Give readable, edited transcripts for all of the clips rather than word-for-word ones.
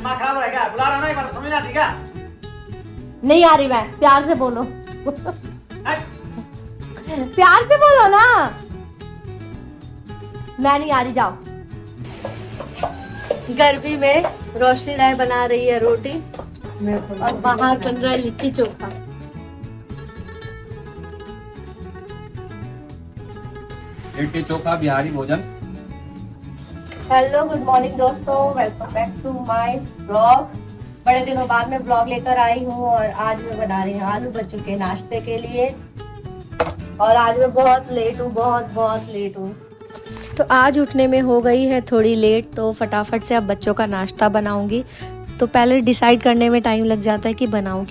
दिमाग खराब है क्या? बुला रहा ना, एक बार समझ नहीं आती क्या? नहीं आ रही मैं, प्यार से बोलो। हट। प्यार से बोलो ना। मैं नहीं आ रही, जाओ। गर्मी में रोशनी राय बना रही है रोटी और बाहर बन रहा है लिट्टी चोखा। लिट्टी चोखा बिहारी भोजन। हेलो, गुड मॉर्निंग दोस्तों, welcome back to my blog. बड़े दिनों बाद मैं ब्लॉग लेकर आई हूँ और आज मैं बना रही हूँ आलू बच्चों के नाश्ते के लिए। और आज मैं बहुत लेट हूँ, बहुत लेट हूँ। तो आज उठने में हो गई है थोड़ी लेट, तो फटाफट से अब बच्चों का नाश्ता बनाऊंगी। तो पहले डिसाइड करने में टाइम लग जाता है कि बनाऊं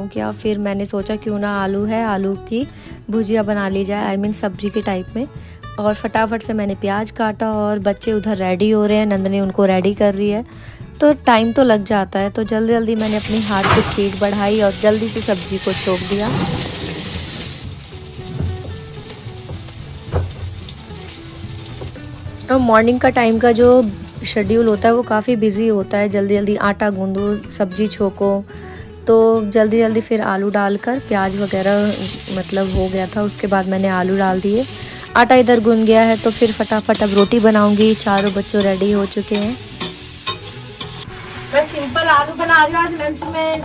क्या। फिर मैंने सोचा क्यों ना आलू है, आलू की भुजिया बना ली जाए, आई मीन सब्जी के टाइप में। और फटाफट से मैंने प्याज काटा और बच्चे उधर रेडी हो रहे हैं, नंदनी उनको रेडी कर रही है। तो टाइम तो लग जाता है, तो जल्दी मैंने अपनी हाथ की स्पीड बढ़ाई और जल्दी से सब्जी को छोक दिया। और मॉर्निंग का टाइम का जो शेड्यूल होता है वो काफ़ी बिजी होता है। जल्दी आटा गूंदो, सब्जी छोको, तो जल्दी फिर आलू डालकर प्याज वगैरह मतलब हो गया था। उसके बाद मैंने आलू डाल दिए, आटा इधर गूंद गया है, तो फिर फटाफट अब रोटी बनाऊंगी। चारों बच्चों रेडी हो चुके हैं। मैं सिंपल आलू बना रही हूँ आज लंच में।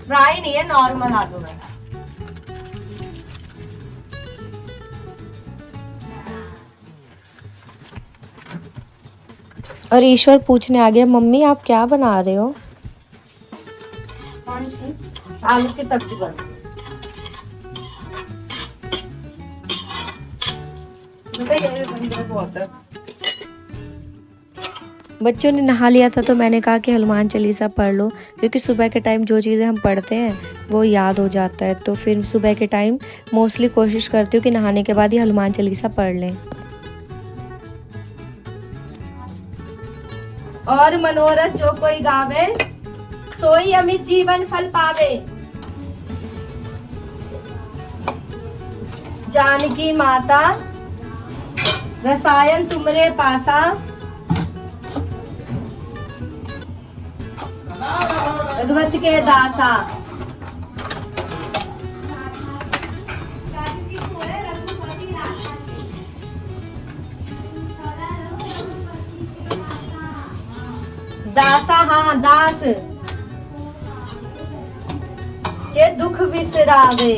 फ्राई नहीं है, नॉर्मल आलू है। और ईश्वर पूछने आ गया, मम्मी आप क्या बना रहे हो? आलू की सब्जी बन। बच्चों ने नहा लिया था तो मैंने कहा कि हनुमान चालीसा पढ़ लो, क्योंकि सुबह के टाइम जो चीज़ें हम पढ़ते हैं वो याद हो जाता है। तो फिर सुबह के टाइम मोस्टली कोशिश करती हूँ कि नहाने के बाद ही हनुमान चालीसा पढ़ लें। और मनोरथ जो कोई गावे, सोई अमित जीवन फल पावे। जानकी माता रसायन तुमरे पासा, भगवत के दासा। दासा, हाँ दास के दुख विसरावे।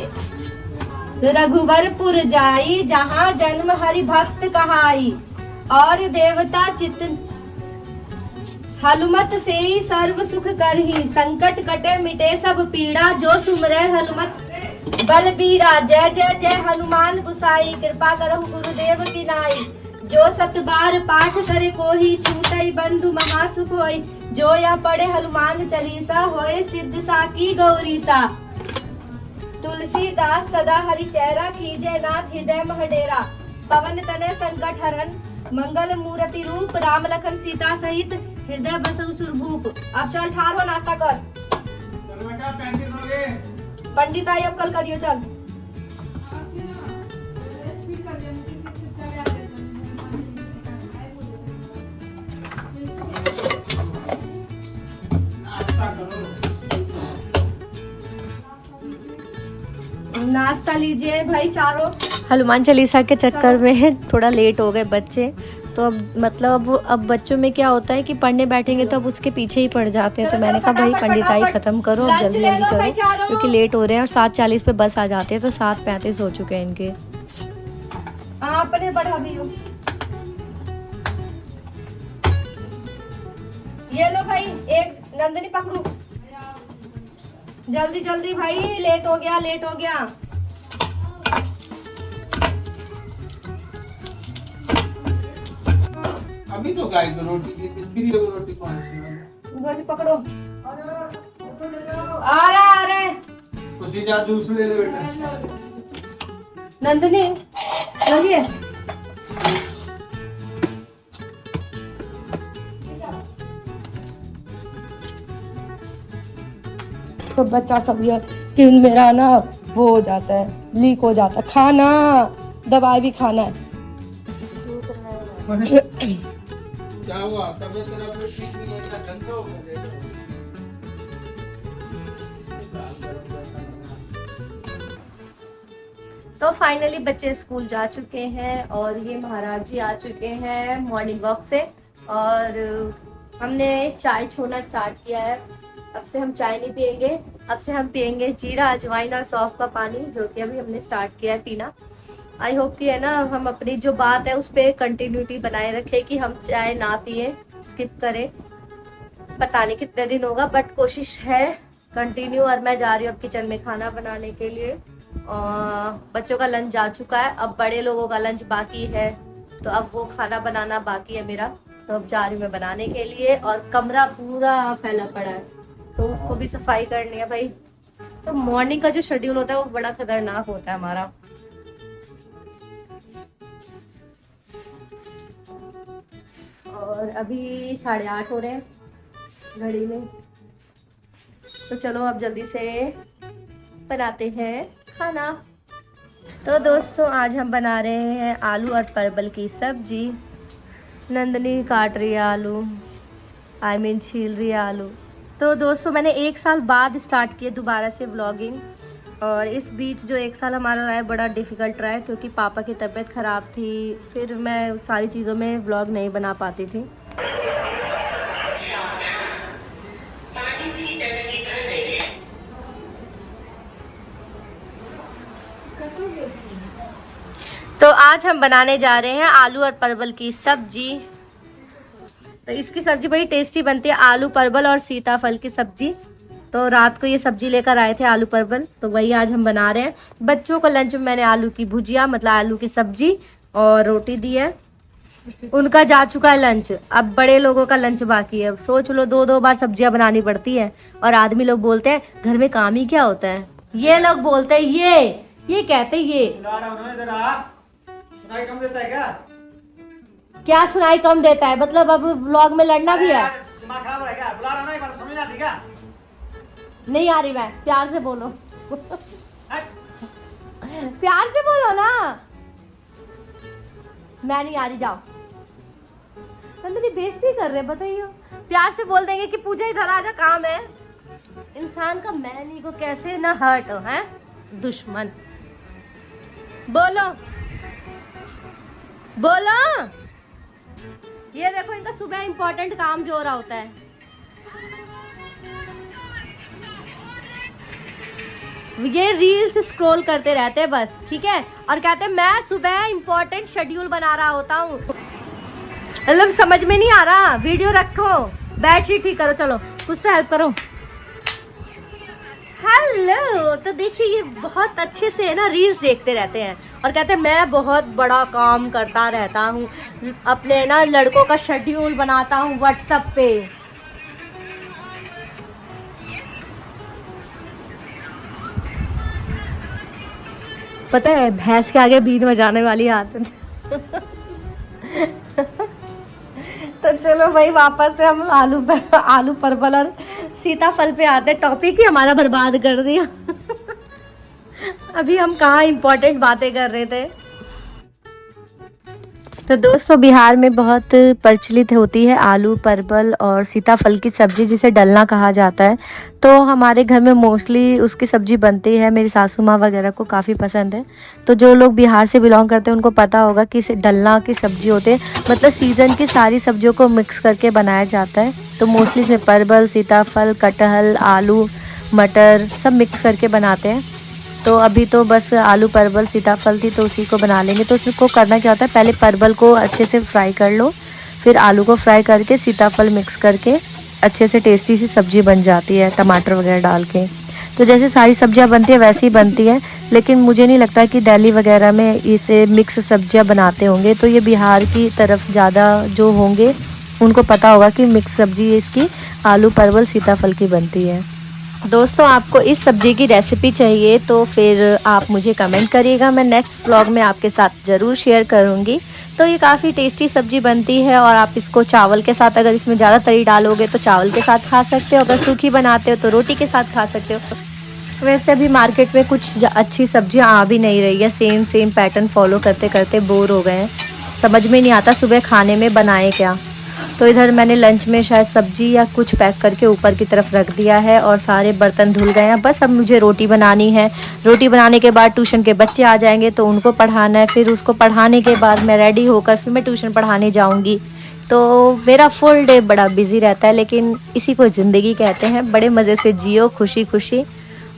रघुवरपुर जाई, जहाँ जन्म हरि भक्त कहाई। और देवता चित हनुमत से ही सर्व सुख करही। संकट कटे मिटे सब पीड़ा, जो सुमरे हनुमत बलबीरा। जय जय जय हनुमान गुसाई, कृपा करहु गुरुदेव की नाई। जो सत बार पाठ करे कोही, छूटई बंधु महासुख होई। जो या पढ़े हनुमान चालीसा, होए सिद्ध साकी गौरीसा। तुलसीदास सदा हरि चेहरा, कीजे नाथ हृदय मह डेरा। पवन तनय संकट हरन, मंगल मूर्ति रूप। राम लखन सीता सहित, हृदय बसहु सुरभूप। अब चल ठार हो, नाश्ता कर। पंडित आई अब कल करियो, चल। नाश्ता लीजिए भाई चारों। हनुमान चालीसा के चक्कर में थोड़ा लेट हो गए बच्चे, तो अब मतलब अब बच्चों में क्या होता है कि पढ़ने बैठेंगे तो अब उसके पीछे ही पड़ जाते हैं। तो मैंने कहा भाई पंडिताई खत्म करो, अब जल्दी करो, क्योंकि लेट हो रहे हैं। और 7:40 पे बस आ जाती है, तो 7:35 हो चुके हैं इनके। अपने बढ़ा भी हो। ये लो भाई, एक नंदनी पकड़ू, जल्दी भाई, लेट हो गया। अभी तो गाय को रोटी की फिर रोटी कौन सी पकड़ो। आ रहे उसी जा जूस ले ले बेटा। नंदनी लगिए। तो बच्चा सब ये कि मेरा ना वो हो जाता है, लीक हो जाता है। खाना, दवाई भी खाना है। क्या हुआ? तबीयत खराब है, ठीक नहीं है, क्या ठंडा हो गया? तो फाइनली बच्चे स्कूल जा चुके हैं और ये महाराज जी आ चुके हैं मॉर्निंग वॉक से, और हमने चाय छोड़ना स्टार्ट किया है। अब से हम चाय नहीं पियेंगे, अब से हम पियेंगे जीरा अजवाइन और सौंफ का पानी, जो कि अभी हमने स्टार्ट किया है पीना। आई होप कि है ना, हम अपनी जो बात है उस पर कंटिन्यूटी बनाए रखें कि हम चाय ना पिए, स्किप करें। पता नहीं कितने दिन होगा, बट कोशिश है कंटिन्यू। और मैं जा रही हूँ अब किचन में खाना बनाने के लिए। बच्चों का लंच जा चुका है, अब बड़े लोगों का लंच बाकी है, तो अब वो खाना बनाना बाकी है मेरा। तो अब जा रही हूँ मैं बनाने के लिए, और कमरा पूरा फैला पड़ा है तो उसको भी सफाई करनी है भाई। तो मॉर्निंग का जो शेड्यूल होता है वो बड़ा खतरनाक होता है हमारा। और अभी 8:30 हो रहे हैं घड़ी में, तो चलो अब जल्दी से बनाते हैं खाना। तो दोस्तों आज हम बना रहे हैं आलू और परवल की सब्जी। नंदनी काट रही है आलू, छील रही है आलू। तो दोस्तों मैंने 1 साल बाद स्टार्ट किया दोबारा से व्लॉगिंग, और इस बीच जो 1 साल हमारा रहा है बड़ा डिफ़िकल्ट रहा है, क्योंकि पापा की तबीयत ख़राब थी, फिर मैं सारी चीज़ों में व्लॉग नहीं बना पाती थी। तो आज हम बनाने जा रहे हैं आलू और परवल की सब्जी। तो इसकी सब्जी बड़ी टेस्टी बनती है, आलू परवल और सीताफल की सब्जी। तो रात को ये सब्जी लेकर आए थे आलू परवल, तो वही आज हम बना रहे हैं। बच्चों को लंच में मैंने आलू की भुजिया मतलब आलू की सब्जी और रोटी दी है, उनका जा चुका है लंच। अब बड़े लोगों का लंच बाकी है। सोच लो 2-2 बार सब्जियां बनानी पड़ती है, और आदमी लोग बोलते हैं घर में काम ही क्या होता है। ये लोग बोलते हैं ये कहते ये बुला रहा हूँ ना, इधर आ। सुनाई कम देता है क्या सुनाई कम देता है, मतलब अब व्लॉग में लड़ना भी है। दिमाग खराब है क्या? बुला रहा हूँ ना, एक बार समझ नहीं आती क्या? नहीं आ रही, मैं प्यार से बोलो हट। प्यार से बोलो ना, मैं नहीं आ रही, जाओ। नंदनी बेइज्जती कर रहे, बताइए। प्यार से बोल देंगे कि पूजा इधर आ जा, काम है। इंसान का मैन ईगो कैसे ना हर्ट हो, हैं दुश्मन। बोलो बोलो। ये देखो इनका सुबह इंपॉर्टेंट काम जो हो रहा होता है। ये रील्स स्क्रॉल करते रहते हैं बस, ठीक है, और कहते हैं मैं सुबह इंपॉर्टेंट शेड्यूल बना रहा होता हूँ। मतलब समझ में नहीं आ रहा, वीडियो रखो, बेडशीट ठीक करो, चलो कुछ तो हेल्प करो। हेलो, तो देखिए ये बहुत अच्छे से है ना रील्स देखते रहते हैं, और कहते हैं मैं बहुत बड़ा काम करता रहता हूँ, अपने ना लड़कों का शेड्यूल बनाता हूँ व्हाट्सएप पे। पता है भैंस के आगे बीन बजाने वाली आदत। तो चलो भाई वापस से हम आलू परवल और सीताफल पे आते। टॉपिक ही हमारा बर्बाद कर दिया। अभी हम कहाँ इम्पोर्टेंट बातें कर रहे थे। तो दोस्तों बिहार में बहुत प्रचलित होती है आलू परवल और सीताफल की सब्ज़ी, जिसे डलना कहा जाता है। तो हमारे घर में मोस्टली उसकी सब्ज़ी बनती है, मेरी सासू माँ वगैरह को काफ़ी पसंद है। तो जो लोग बिहार से बिलोंग करते हैं उनको पता होगा कि इसे डलना की सब्ज़ी होते हैं, मतलब सीज़न की सारी सब्जियों को मिक्स करके बनाया जाता है। तो मोस्टली इसमें परवल, सीताफल, कटहल, आलू, मटर सब मिक्स करके बनाते हैं। तो अभी तो बस आलू परवल सीताफल थी तो उसी को बना लेंगे। तो उसको करना क्या होता है, पहले परवल को अच्छे से फ्राई कर लो, फिर आलू को फ्राई करके सीताफल मिक्स करके अच्छे से टेस्टी सी सब्ज़ी बन जाती है टमाटर वगैरह डाल के। तो जैसे सारी सब्जियां बनती है वैसे ही बनती है, लेकिन मुझे नहीं लगता कि दिल्ली वगैरह में इसे मिक्स सब्जियां बनाते होंगे। तो ये बिहार की तरफ ज़्यादा जो होंगे उनको पता होगा कि मिक्स सब्जी इसकी आलू परवल सीताफल की बनती है। दोस्तों आपको इस सब्ज़ी की रेसिपी चाहिए तो फिर आप मुझे कमेंट करिएगा, मैं नेक्स्ट व्लॉग में आपके साथ ज़रूर शेयर करूँगी। तो ये काफ़ी टेस्टी सब्ज़ी बनती है, और आप इसको चावल के साथ, अगर इसमें ज़्यादा तरी डालोगे तो चावल के साथ खा सकते हो, अगर सूखी बनाते हो तो रोटी के साथ खा सकते हो। वैसे अभी मार्केट में कुछ अच्छी सब्जियां आ भी नहीं रही है, सेम पैटर्न फॉलो करते करते बोर हो गए हैं। समझ में नहीं आता सुबह खाने में बनाए क्या। तो इधर मैंने लंच में शायद सब्जी या कुछ पैक करके ऊपर की तरफ रख दिया है और सारे बर्तन धुल गए हैं। बस अब मुझे रोटी बनानी है। रोटी बनाने के बाद ट्यूशन के बच्चे आ जाएंगे तो उनको पढ़ाना है। फिर उसको पढ़ाने के बाद मैं रेडी होकर फिर मैं ट्यूशन पढ़ाने जाऊंगी। तो मेरा फुल डे बड़ा बिजी रहता है, लेकिन इसी को ज़िंदगी कहते हैं। बड़े मज़े से जियो, खुशी खुशी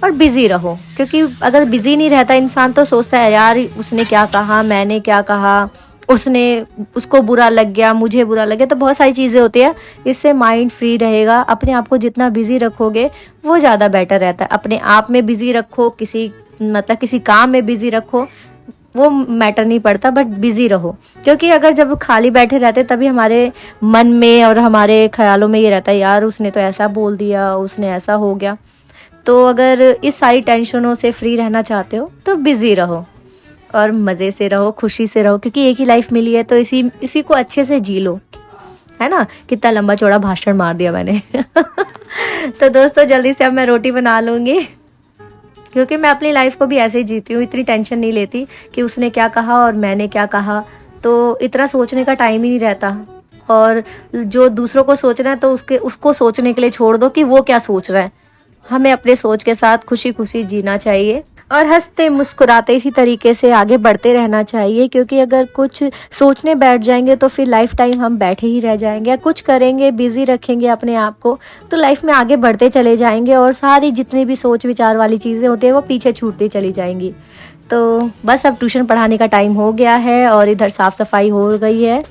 और बिज़ी रहो। क्योंकि अगर बिज़ी नहीं रहता इंसान तो सोचता है यार उसने क्या कहा, मैंने क्या कहा, उसको बुरा लग गया, मुझे बुरा लग गया। तो बहुत सारी चीज़ें होती है। इससे माइंड फ्री रहेगा। अपने आप को जितना बिज़ी रखोगे वो ज़्यादा बेटर रहता है। अपने आप में बिज़ी रखो, किसी काम में बिज़ी रखो, वो मैटर नहीं पड़ता, बट बिज़ी रहो। क्योंकि अगर जब खाली बैठे रहते तभी हमारे मन में और हमारे ख्यालों में ये रहता है यार उसने तो ऐसा बोल दिया, उसने ऐसा हो गया। तो अगर इस सारी टेंशनों से फ्री रहना चाहते हो तो बिज़ी रहो और मज़े से रहो, खुशी से रहो। क्योंकि एक ही लाइफ मिली है तो इसी को अच्छे से जी लो, है ना। कितना लंबा चौड़ा भाषण मार दिया मैंने। तो दोस्तों जल्दी से अब मैं रोटी बना लूँगी, क्योंकि मैं अपनी लाइफ को भी ऐसे ही जीती हूँ। इतनी टेंशन नहीं लेती कि उसने क्या कहा और मैंने क्या कहा। तो इतना सोचने का टाइम ही नहीं रहता। और जो दूसरों को सोचना है तो उसको सोचने के लिए छोड़ दो कि वो क्या सोच रहा है। हमें अपने सोच के साथ खुशी खुशी जीना चाहिए और हंसते मुस्कुराते इसी तरीके से आगे बढ़ते रहना चाहिए। क्योंकि अगर कुछ सोचने बैठ जाएंगे तो फिर लाइफ टाइम हम बैठे ही रह जाएंगे। या कुछ करेंगे, बिजी रखेंगे अपने आप को, तो लाइफ में आगे बढ़ते चले जाएंगे और सारी जितनी भी सोच विचार वाली चीज़ें होती हैं वो पीछे छूटती चली जाएंगी। तो बस अब ट्यूशन पढ़ाने का टाइम हो गया है और इधर साफ़ सफाई हो गई है।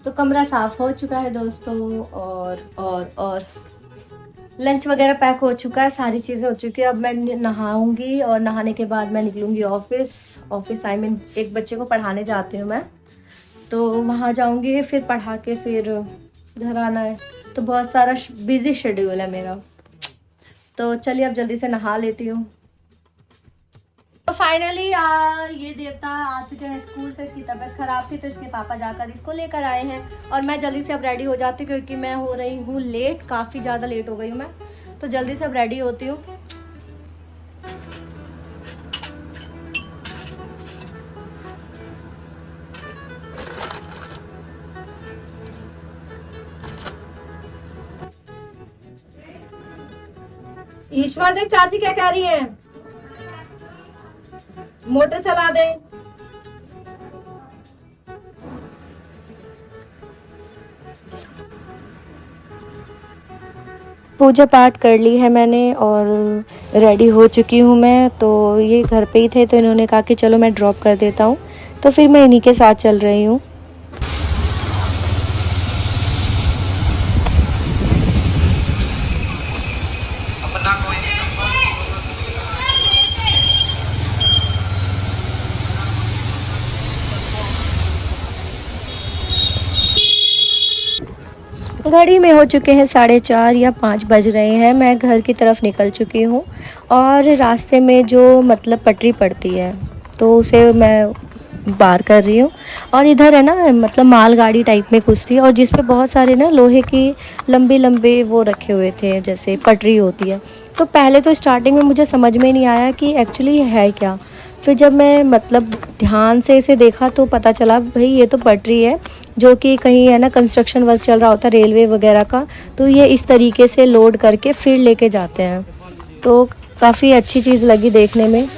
तो कमरा साफ़ हो चुका है दोस्तों और लंच वगैरह पैक हो चुका है, सारी चीज़ें हो चुकी है। अब मैं नहाऊंगी और नहाने के बाद मैं निकलूंगी ऑफिस आई मीन एक बच्चे को पढ़ाने जाती हूँ मैं, तो वहाँ जाऊंगी। फिर पढ़ा के फिर घर आना है। तो बहुत सारा बिजी शेड्यूल है मेरा। तो चलिए अब जल्दी से नहा लेती हूँ। तो फाइनली ये देवता आ चुके हैं स्कूल से। इसकी तबीयत ख़राब थी तो इसके पापा जाकर इसको लेकर आए हैं और मैं जल्दी से अब रेडी हो जाती हूँ क्योंकि मैं हो रही हूँ लेट, काफ़ी ज़्यादा लेट हो गई हूँ मैं। तो जल्दी से अब रेडी होती हूँ। ईश्वर देख चाची क्या कह रही है, मोटर चला दे। पूजा पाठ कर ली है मैंने और रेडी हो चुकी हूँ मैं। तो ये घर पे ही थे तो इन्होंने कहा कि चलो मैं ड्रॉप कर देता हूँ, तो फिर मैं इन्हीं के साथ चल रही हूँ। घड़ी में हो चुके हैं 4:30 या 5 बज रहे हैं। मैं घर की तरफ निकल चुकी हूँ और रास्ते में जो मतलब पटरी पड़ती है तो उसे मैं पार कर रही हूँ। और इधर है ना मतलब मालगाड़ी टाइप में कुछ थी और जिस पे बहुत सारे ना लोहे की लंबे लंबे वो रखे हुए थे जैसे पटरी होती है। तो पहले तो स्टार्टिंग में मुझे समझ में नहीं आया कि एक्चुअली है क्या। फिर जब मैं मतलब ध्यान से इसे देखा तो पता चला भाई ये तो पटरी है जो कि कहीं है ना कंस्ट्रक्शन वर्क चल रहा होता है रेलवे वगैरह का, तो ये इस तरीके से लोड करके फिर लेके जाते हैं। तो काफ़ी अच्छी चीज़ लगी देखने में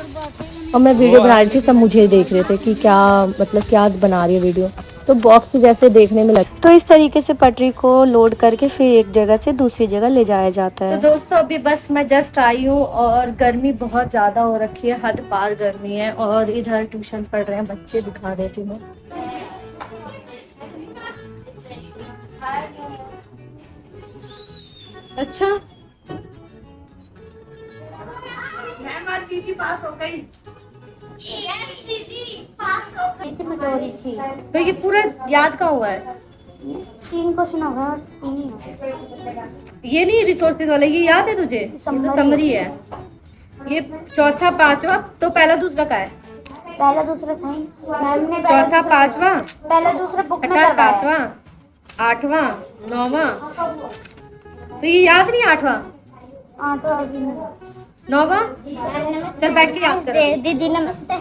और मैं वीडियो बना रही थी तब मुझे देख रहे थे कि क्या मतलब क्या बना रही है वीडियो। तो बॉक्स जैसे देखने में लगा। तो इस तरीके से पटरी को लोड करके फिर एक जगह से दूसरी जगह ले जाया जाता है। तो दोस्तों अभी बस मैं जस्ट आई हूँ और गर्मी बहुत ज़्यादा हो रखी है, हद पार गर्मी है। और इधर ट्यूशन पढ़ रहे हैं बच्चे, दिखा देती हूँ। अच्छा दीदी पास हो गई। तो ये पूरा याद का हुआ है? 3 क्वेश्चन होगा बस, 3 ही। ये नहीं रिसोर्सेज वाला, ये याद है तुझे? समरी है ये। चौथा पांचवा तो पहला दूसरा का है? पहला दूसरा साइंस मैम ने चौथा पांचवा पहला दूसरा बुक में छठा करवाया। सातवां आठवां नौवां। तो ये याद नहीं? आठवां नोवा चल बैठ के याद करो। दीदी नमस्ते।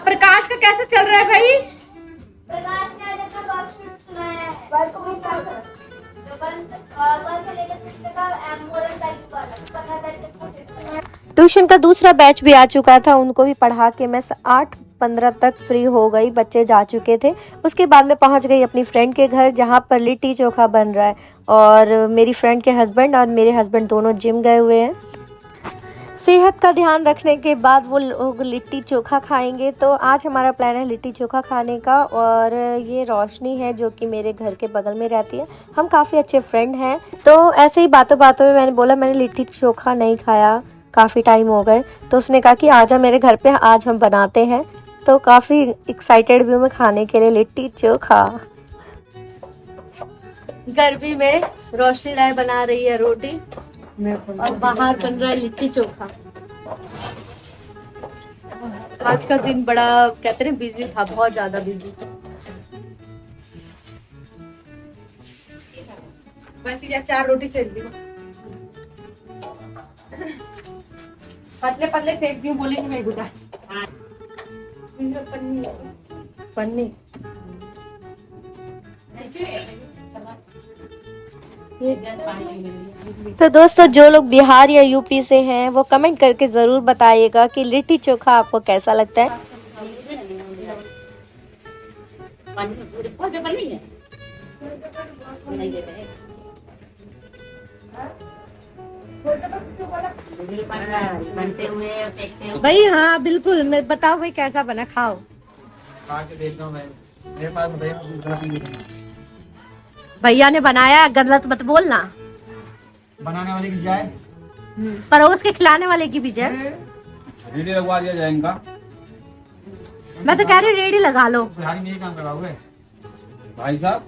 प्रकाश का कैसा चल रहा है भाई? प्रकाश ने आज अपना वर्कशीट सुनाया है। ट्यूशन का दूसरा बैच भी आ चुका था, उनको भी पढ़ा के मैं 8:15 तक फ्री हो गई, बच्चे जा चुके थे। उसके बाद मैं पहुंच गई अपनी फ्रेंड के घर जहां पर लिट्टी चोखा बन रहा है, और मेरी फ्रेंड के हस्बैंड और मेरे हस्बैंड दोनों जिम गए हुए हैं। सेहत का ध्यान रखने के बाद वो लोग लिट्टी चोखा खाएंगे, तो आज हमारा प्लान है लिट्टी चोखा खाने का। और ये रोशनी है जो कि मेरे घर के बगल में रहती है, हम काफ़ी अच्छे फ्रेंड हैं। तो ऐसे ही बातों बातों में मैंने बोला मैंने लिट्टी चोखा नहीं खाया, काफ़ी टाइम हो गए। तो उसने कहा कि आजा मेरे घर पे, आज हम बनाते हैं। तो काफ़ी एक्साइटेड भी हूँ मैं खाने के लिए लिट्टी चोखा। गर्मी में रोशनी राय बना रही है रोटी और बाहर बन रहा है लिट्टी चोखा। आज का दिन बड़ा कहते हैं बिजी था, बहुत ज्यादा बिजी। बच गया 4 रोटी सेक दी, पतले पतले सेक दी, बोलेंगे मैं गुटा पन्नी। तो दोस्तों जो लोग बिहार या यूपी से हैं वो कमेंट करके ज़रूर बताइएगा कि लिट्टी चोखा आपको कैसा लगता है। भाई हाँ बिल्कुल, मैं बताओ भाई कैसा बना, खाओ। खा के देखता हूँ मैं, मेरे पास भैया ने बनाया, गलत मत बोलना। बनाने वाले की जाए, परोस के खिलाने वाले की भी जय। रेडी लगवा दिया जाए इनका। मैं तो कह रही रेडी लगा लो। बिहारी में ही काम करा हुआ है भाई साहब,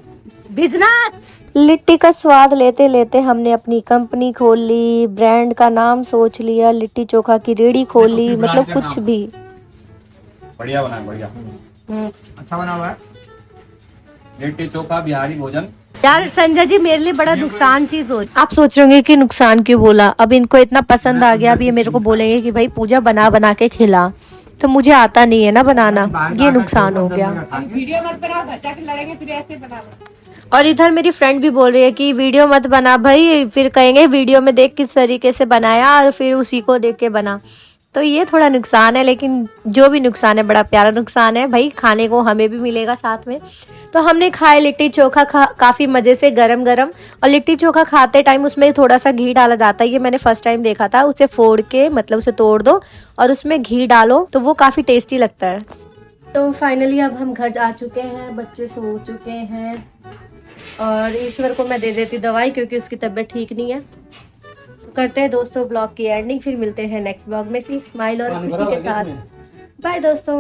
बिजनेस। लिट्टी का स्वाद लेते लेते हमने अपनी कंपनी खोल ली, ब्रांड का नाम सोच लिया, लिट्टी चोखा की रेडी खोल ली, मतलब कुछ भी। बढ़िया बना है, बढ़िया अच्छा बना हुआ है लिट्टी चोखा बिहारी भोजन। यार संजय जी मेरे लिए बड़ा नुकसान चीज हो। आप सोच रहे होंगे कि नुकसान क्यों बोला, अब इनको इतना पसंद आ गया, अब ये मेरे को बोलेंगे कि भाई पूजा बना बना के खिला, तो मुझे आता नहीं है ना बनाना, ये नुकसान हो गया। वीडियो मत बनाओ, घर जाके लड़ेंगे, फिर ऐसे बना। और इधर मेरी फ्रेंड भी बोल रही है कि वीडियो मत बना भाई, फिर कहेंगे वीडियो में देख किस तरीके से बनाया और फिर उसी को देख के बना। तो ये थोड़ा नुकसान है, लेकिन जो भी नुकसान है बड़ा प्यारा नुकसान है भाई, खाने को हमें भी मिलेगा साथ में। तो हमने खाए लिट्टी चोखा काफ़ी मज़े से गरम गरम। और लिट्टी चोखा खाते टाइम उसमें थोड़ा सा घी डाला जाता है, ये मैंने फर्स्ट टाइम देखा था। उसे फोड़ के मतलब उसे तोड़ दो और उसमें घी डालो तो वो काफ़ी टेस्टी लगता है। तो फाइनली अब हम घर आ चुके हैं, बच्चे सो चुके हैं और ईश्वर को मैं दे देती दवाई क्योंकि उसकी तबीयत ठीक नहीं है। तो करते हैं दोस्तों ब्लॉग की एंडिंग, फिर मिलते हैं नेक्स्ट ब्लॉग में। सी स्माइल और खुशी के साथ। बाय दोस्तों।